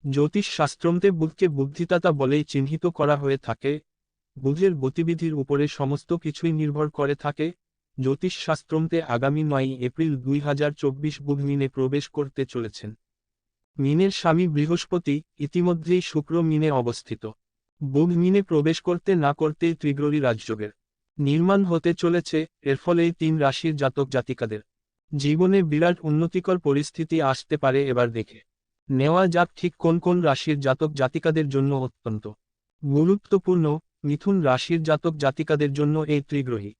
জ্যোতিষ শাস্ত্রমতে বুধকে বুদ্ধিদাতা বলেই চিহ্নিত করা হয়ে থাকে। বুধের গতিবিধির উপরে সমস্ত কিছুই নির্ভর করে থাকে। জ্যোতিষ শাস্ত্রমতে আগামী 9 এপ্রিল 2024 বুধ মিনে প্রবেশ করতে চলেছেন। মিনের স্বামী বৃহস্পতি ইতিমধ্যেই শুক্র মিনে অবস্থিত। বুধ মিনে প্রবেশ করতে না করতেই ত্রিগ্রহী রাজযোগের নির্মাণ হতে চলেছে। এর ফলেই 3 রাশির জাতক জাতিকাদের জীবনে বিরাট উন্নতিকর পরিস্থিতি আসতে পারে। এবার দেখে নেওয়া যাক ঠিক কোন কোন রাশির জাতক জাতিকাদের জন্য অত্যন্ত গুরুত্বপূর্ণ। মিথুন রাশির জাতক জাতিকাদের জন্য এই ত্রিগ্রহী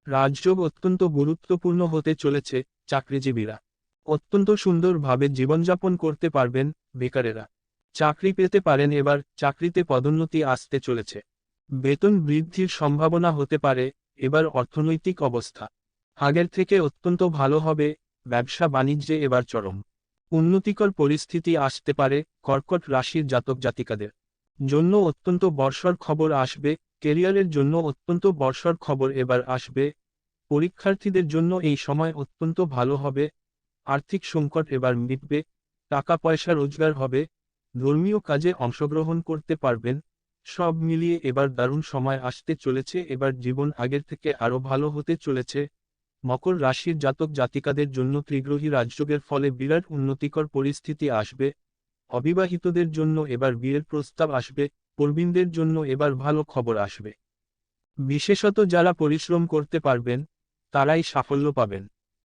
রাজযোগ অত্যন্ত গুরুত্বপূর্ণ হতে চলেছে। চাকরিজীবীরা অত্যন্ত সুন্দরভাবে জীবনযাপন করতে পারবেন। বেকারেরা চাকরি পেতে পারেন। এবার চাকরিতে পদোন্নতি আসতে চলেছে। বেতন বৃদ্ধির সম্ভাবনা হতে পারে। এবার অর্থনৈতিক অবস্থা আগের থেকে অত্যন্ত ভালো হবে। ব্যবসা বাণিজ্যে এবার চরম উন্নতিকর পরিস্থিতি আসতে পারে। কর্কট রাশির জাতক জাতিকাদের জন্য অত্যন্ত বর্ষার খবর আসবে। কেরিয়ারের জন্য অত্যন্ত বর্ষার খবর এবার আসবে। পরীক্ষার্থীদের জন্য এই সময় অত্যন্ত ভালো হবে। আর্থিক সংকট এবার মিটবে। টাকা পয়সা রোজগার হবে। ধর্মীয় কাজে অংশগ্রহণ করতে পারবেন। সব মিলিয়ে এবার দারুণ সময় আসতে চলেছে। এবার জীবন আগের থেকে আরও ভালো হতে চলেছে। মকর রাশির জাতক জাতিকাদের জন্য ত্রিগ্রহী রাজযোগের ফলে বিরাট উন্নতিকর পরিস্থিতি আসবে। অবিবাহিতদের জন্য এবার বিয়ের প্রস্তাব আসবে। প্রবীণদের জন্য এবার ভালো খবর আসবে। বিশেষত যারা পরিশ্রম করতে পারবেন তারাই সাফল্য পাবেন।